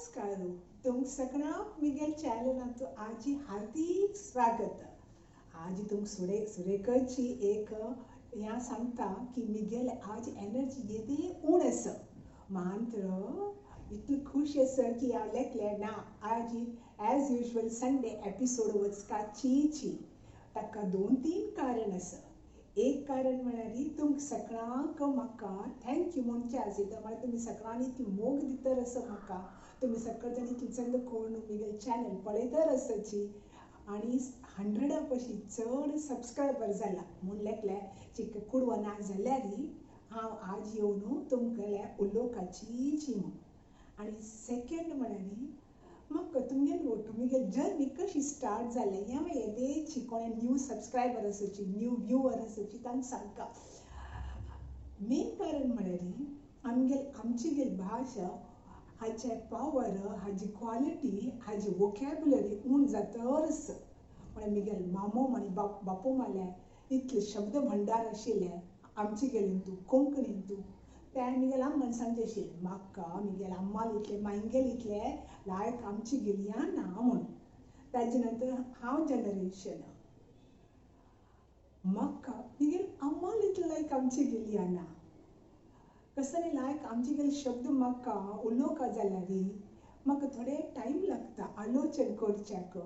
नमस्कार तुम सगळ्यांक मिगेल चॅनलांत आजी हार्दिक स्वागत. आज तुमक सुरेखची एक ह्या सांगता की मिगेल आज एनर्जी येदे उण आसा मात्र इतली खुश आसा की हांव लेखलें ना आज एज युजल संडे एपिसोड वचपाची ताका 2-3 कारण आसा. एक कारण म्हळ्यार तुमक सगळ्यांक म्हाका थँक्यू म्हणचे आसता म्हळ्यार तुमी सगळ्यांनी इतली मोग दितर आसा म्हाका. तुमी सगळे जाण इतली चंद कोण मिगेल चॅनल पळयतर आसाची आनी 100 पशी चड सबस्क्रायबर जाला म्हूण लेखलें चिक कुडवो ना जाल्यार हांव आज येवन तुमगेल्या उलोवपाची म्हूण. आनी सेकेंड म्हळ्यार म्हाका तुमगेल जर्नी कशी स्टार्ट जालें हें येदेची कोणे न्यू सबस्क्रायबर आसाची न्यू व्ह्यूवर आसाची तांकां सांगता. मेन कारण म्हळ्यार आमची भाशा हाचे पावर हाजी क्वॉलिटी हाजी वोकॅब्युलरी उण जातर आसा. म्हळ्यार मिगेल मामो आनी बापू माले इतले शब्द भंडार आशिल्ले आमचे गेले कोंकणींत ते मिगेल आम्मान सांगचे आशिल्ले म्हाका मिगेल आम्माल इतले मांयगेल इतले लायक आमची गेली ना म्हूण. ताजे नंतर हांव जनरेशन म्हाका मिगेल आम्माल इतले लायक आमची गेली ना कसं लायक आमचे गेले शब्द म्हाका उलोवका जाल्यार म्हाका थोडे टायम लागता आलोचन करच्याक.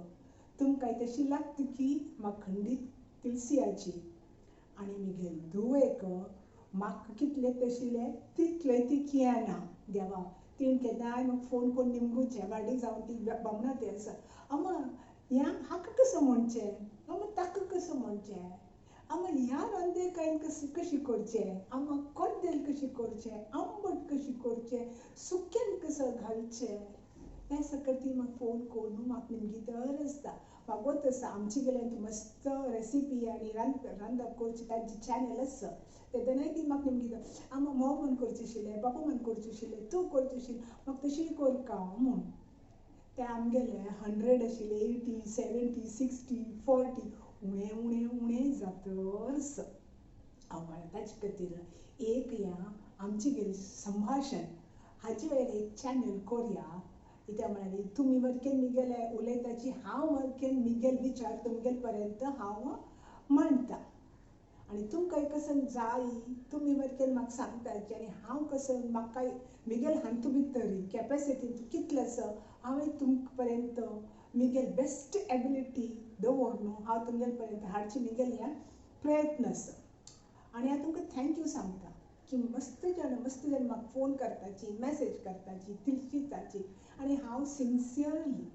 तुमकां तशी लागता की म्हाका खंडीत तुलसियाची आनी मिगेल धुवेक म्हाका कितले तशिले तितले ती कियना देवा तीन केन्नाय म्हाका फोन करून निमगुचे वाडीक जावन ती बामणा ते आसा अम्मा ह्या हाका कसं म्हणचें अम्मा ताका कसं म्हणचें अम्मा ह्या रांदेकायन कशी करचें अम्मा कोड्डेल कशी करचें आंबट कशी करचें सुक्यान कसं घालचें हें सगळें ती म्हाका फोन करून म्हाका निमगितर आसता. मागोत आसा आमचे गेल्यान मस्त रेसिपी आनी रांदप करचें तांचे चॅनल आसा तेदनाय ती म्हाका निमगितर आम्मा मोव म्हण करचें आशिल्लें बापू म्हण करचें आशिल्लें तूं करचें आशिल्लें म्हाका तशी करका म्हूण. ते आमगेले 100 आशिल्ले 80, 70, 60, 40 उणें उणें उणें जातर आसा. हांव म्हळ्यार ताचे खातीर एक ह्या आमचे गेले संभाशण हाजे वयर एक चॅनल करया कित्याक म्हळ्यार तुमी वरकेन मिगेले उलयताची हांव वरकेन मिगेल विचार तुमगेल पर्यंत हांव मांडटा आनी तुमकां कसं जाय तुमी वरकेन म्हाका सांगताची आनी हांव कसं म्हाका मिगेल हांतू भितर कॅपेसिटी कितले आसा हांवें तुमचे पर्यंत मिगेल बेस्ट एबिलिटी दवरून हांव तुमगेल पर्यंत हाडची मिगेल ह्या प्रयत्न आसा. आनी हांव तुमकां थँक्यू सांगता की मस्त जाण म्हाका फोन करताची मेसेज करताची दिलचिताची आनी हांव सिन्सियरली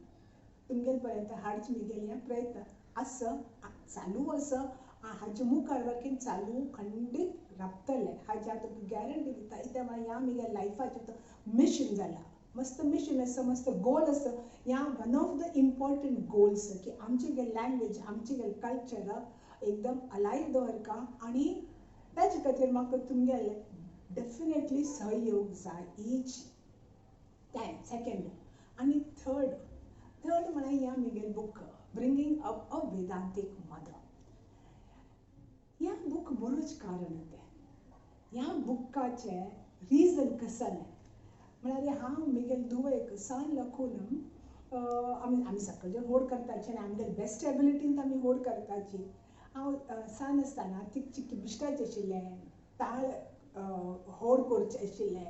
तुमगेल पर्यंत हाडची मिगेल ह्या प्रयत्न आसा चालू आसा हाजे मुखार वरकेन चालू खंडीत राबतलें हाजी हांव तुमकां गॅरंटी दिता. कित्याक ह्या मिगेल लायफाचें तो मिशन जाला मस्त मिशन आसा मस्त गोल आसा. ह्या one of the important goals की आमची गेल लँग्वेज आमची गेल कल्चर एकदम अलायव दवरका आनी ताचे खातीर म्हाका तुमगेले डेफिनेटली सहयोग जाय ईच टायम. सेकेंड आनी थर्ड म्हळ्यार ह्या मिगेल book bringing up a Vedantic mother. ह्या बूक बरोच कारण ते ह्या बुकाचें रिजन कसं म्हळ्यार हांव मिगेल धुवेक सान लागून आमी सगळे होड करताची आनी आमगेल बेस्ट एबिलिटीन आमी होड करताची. हांव सान आसतना चिक्की बिश्टाचें आशिल्लें ताळ होड करचें आशिल्लें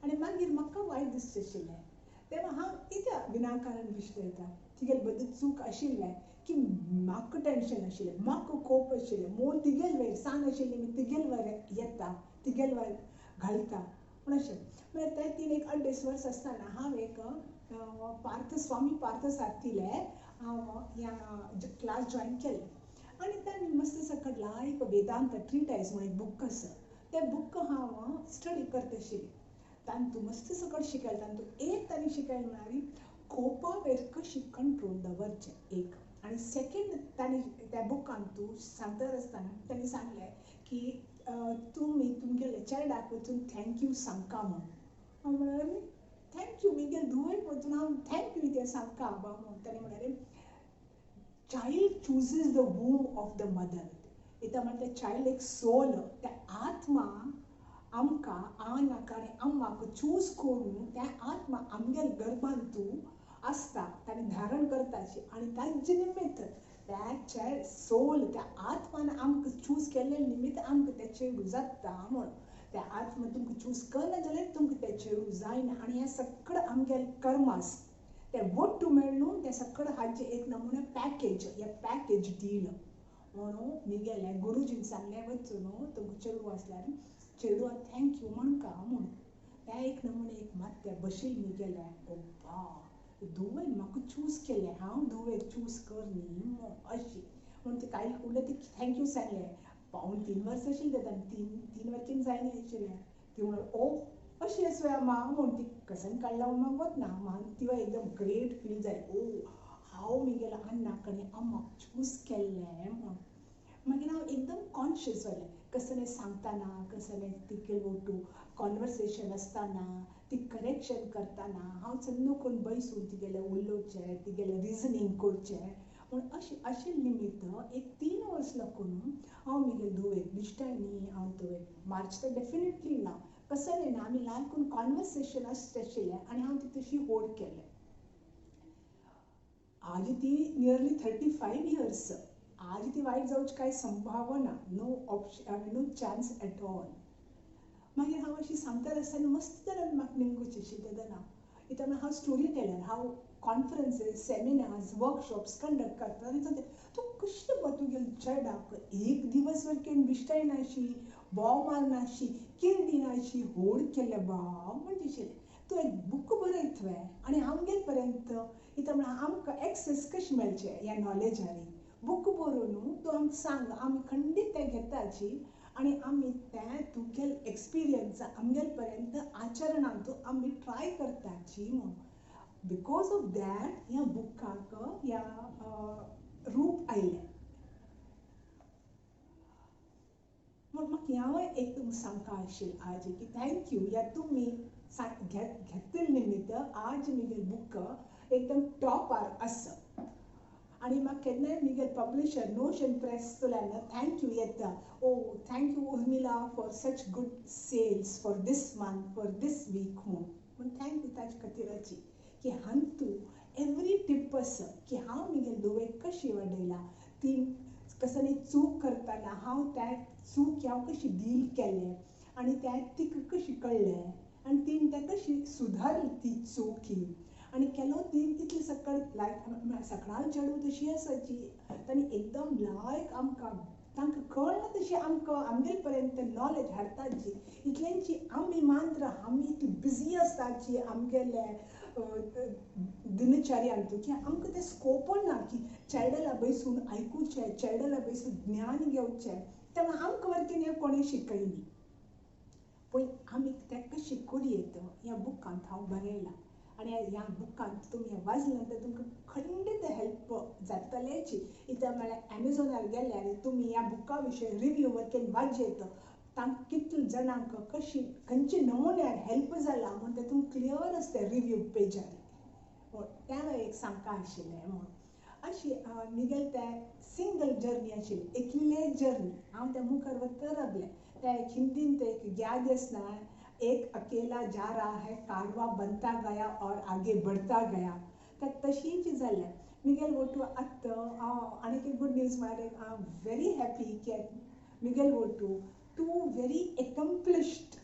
आनी मागीर म्हाका वायट दिसचें आशिल्लें तेन्ना हांव कित्याक विनाकारण बिश्टयता तिगेल बद्दल चूक आशिल्लें की म्हाका टेंशन आशिल्लें म्हाका कोप आशिल्लें मोल तिगेल वयर सान आशिल्लें मी तिगेल वयर येता तिगेल वयर घालता म्हूण अशें. मागीर ते 3-8 वर्स आसतना हांव एक स्वामी पार्थ सारथिले हांव ह्या क्लास जॉयन केलें आनी ताणें मस्त सकट लायक वेदांत ट्रिटायज म्हूण एक बूक आसा तें बूक हांव स्टडी करता आशिल्लें. तातूंत मस्त सकट शिकयलें तातूंत एक ताणें शिकयलें म्हळ्यार कोपा वयर कशी कंट्रोल दवरचें एक आनी सेकेंड ताणें त्या बुकान तूं सांगता आसतना ताणें सांगलें की तुमी तुमगेले चेड्याक वचून थँक्यू सांगका म्हूण. हांव म्हळ्यार थँक्यू मिगेल धुवेक वचून हांव थँक्यू कितें सांगका म्हूण. ताणें म्हळ्यार child chooses the womb of the mother. इता म्हटल्यार चायल्ड एक सोल त्या आत्मा आमकां आ नाका आनी अम्माक चूज करून त्या आत्मा आमगेल गर्भांतू आसता ताणें धारण करताची आनी ताजे निमित्त त्या चायल्ड सोल त्या आत्मान आमकां चूज केल्ले निमित्त आमकां तें चेडूं जाता म्हूण त्या आत्मा तुमकां चूज करना जाल्यार तुमकां तें चेडूं जायना आनी हें सगळें आमगेल कर्मास तें वट्टू मेळून तें सगळें हाजें एक नमुने पॅकेज हें पॅकेज डील म्हणून निगेलें गुरुजीन सांगलें वचून तुमकां चेडूं आसल्यार चेडूं थँक्यू म्हणका म्हूण त्या एक नमुने एक मात तें बशील निगेलें ओ बा धुवेन म्हाका चूज केलें हांव धुवेक चूज कर न्ही अशी म्हणून ते कांय उरलें ती थँक्यू सांगलें पावून 3 वर्सां आशिल्ली तेन्ना 3 वर्कींग जायना आशिल्लें ती म्हणून ओ अशी आसूया मा म्हूण ती कसन काडला म्हूण म्हाका वतना म्हाका तिवा एकदम ग्रेट फील जालें ओ हांव म्हगेल्या अण्णाक आनी अम्माक चूज केल्लें म्हूण मागीर हांव एकदम कॉन्शियस जालें कसलें सांगतना कसलें तिके वटू कॉन्वर्सेशन आसतना ती करेक्शन करतना हांव सन्न करून बसून तिगेलें उलोवचें तिगेलें रिजनींग करचें म्हूण अशें निमित्त एक 3 वर्स लागून हांव म्हगेले धुवेक दिश्टाय न्ही हांव धुवेक मार्च तर डेफिनेटली ना कसलें ना आमी ल्हान करून कॉन्वर्सेशन आशिल्लें आनी हांव ती तशी होल्ड केलें आज ती नियरली 35 इयर्स आज ती वायट जावची कांय संभावना no option no chance at all मागीर हांव अशी सांगता आसतना मस्त तरेन म्हाका निमगुची आशिल्ली तेन्ना इतना हांव स्टोरी टेलर हांव कॉन्फरन्सीस सेमिनार्स वर्कशॉप्स कंडक्ट करता आनी तूं कशें गो तुगेल्या चेड्याक एक दिवस वरकेन बिश्टाय नाशी बोव मारनाशी कितें दिनाशी होड केलें बाव म्हणटा तूं एक बूक बरय तुवें आनी आमगे पर्यंत इता म्हळ्यार आमकां एक्सेस कशें मेळचें ह्या नॉलेजारी बूक बरोवन तूं आमकां सांग आमी खंडीत तें घेताची आनी आमी तें तुगेल एक्सपिरियन्स आमगेल पर्यंत आचरणांत आमी ट्राय करताची म्हूण बिकॉज ऑफ दॅट ह्या बुकाक ह्या रूप आयलें म्हूण म्हाका ह्यावय एक तुमकां सांगपा आशिल्लें आज की थँक्यू ह्या तुमी घेतले निमित्त आज म्हगेल बूक एकदम टॉपार आसा आनी म्हाका केन्नाय म्हगेल पब्लिशर नोशन प्रेसतल्यान थँक्यू येता ओ thank you Urmila for such good sales for this month for this week म्हूण थँक्यू ताजे खातीराची की हांव तूं एवरी टीप आसा की हांव म्हगेल धुवेक कशी वाडयला ती कसली चूक करतना हांव त्या चूक हांव कशी डील केलें आनी त्या तिका कशी कळ्ळें आनी तीन तें कशी सुधारली ती चूक ही आनी केलो ती इतली सकाळ लायक सकाळ चेडूं तशी आसाची तांणी एकदम लायक आमकां तांकां कळना तशी आमकां आमगेल पर्यंत नॉलेज हाडटाची इतल्यांची आमी मात्र आमी इतली बिजी आसताची आमगेले दिनचर्यांत की आमकां तें स्कोप ना की चेड्याला बसून आयकुचें चेड्याला बसून ज्ञान घेवचें तेन्ना आमकां वरकेन हें कोणें शिकयली पूण आमी तें कशें करयेत ह्या बुकांत हांव बरयलां आनी ह्या बुकांत तुमी वाचलें नंतर तुमकां खंडीत हेल्प जातलेची इतर म्हळ्यार एमेझॉनार गेल्यार तुमी ह्या बुका विशीं रिव्यू वरकेन वाचयत तांकां कितले जाणांक कशी खंयचे नमुन्यार हेल्प जाला म्हूण तें तुमकां क्लियर आसता रिव्यू पेजार त्या एक सांगपा आशिल्लें म्हूण अशी निगेल तें सिंगल जर्नी आशिल्ली एकले जर्नी हांव त्या मुखार वता रावलें तें एक हिंदीन तें एक ग्याद आसना एक अकेला जा रहा है कारवा बनता गया और आगे बढ़ता गया तर तशीच जालें मिगेल वोटू आतां आनीक एक गुड न्यूज म्हळ्यार हांव व्हेरी हॅपी की मिगेल वोटू टू व्हेरी एकम्प्लिश्ड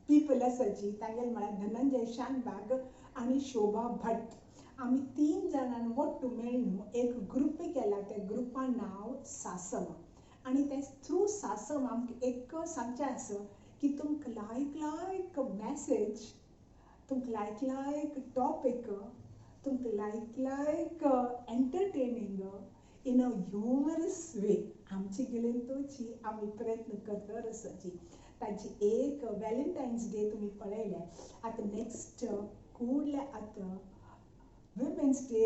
पीपल आसाची तांगेल म्हळ्यार धनंजय शानबाग आनी शोभा भट्ट आमी 3 जाणां वोट्टू मेळून एक ग्रूप केला त्या ग्रुपान नांव सासम आनी ते थ्रू सासम आमकां एक सांगचें आसा की तुमकां लायक मॅसेज तुमकां लायक टॉपीक तुमकां लायक एंटरटेनिंग इन अ ह्युमरस वे आमची गेलेन तोची आमी प्रयत्न करता आसाची ताची एक वॅलेंटायन्स डे तुमी पळयलें आतां नेक्स्ट फुडले आतां विमेन्स डे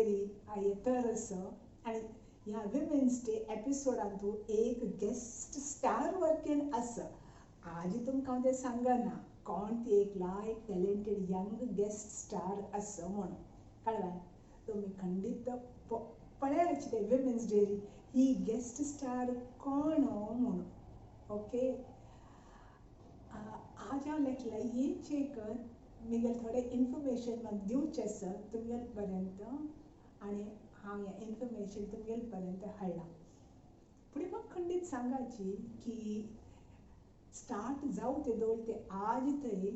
येतर आसा आनी ह्या विमेन्स डे एपिसोडांत एक गेस्ट स्टार वरकेन आसा आज तुमकां हांव तें सांगना कोण ती एक लायक टॅलेंटेड यंग गेस्ट स्टार आसा म्हणून कळ्ळें तुमी खंडीत पळयाची ते विमेन्स डे ही गेस्ट स्टार कोण म्हणून ओके आज हांव लेटला ये चेकर म्हगेल थोडे इन्फॉर्मेशन म्हाका दिवचें आसा तुमगेल पर्यंत आनी हांव हें इन्फॉर्मेशन तुमगेल पर्यंत हाडलां. फुडें म्हाका खंडीत सांगाची की स्टार्ट जाऊ ते दवरले ते आज तरी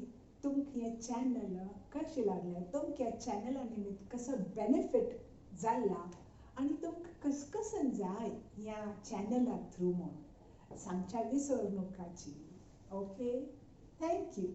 तुमकां हें चॅनल कशें लागलें, तुमकां ह्या चॅनला निमित्त कसो बेनिफीट जाल्ला आनी तुमकां कसकसन जाय ह्या चॅनला थ्रू म्हूण सांगच्या विसर नकाची. Okay, thank you.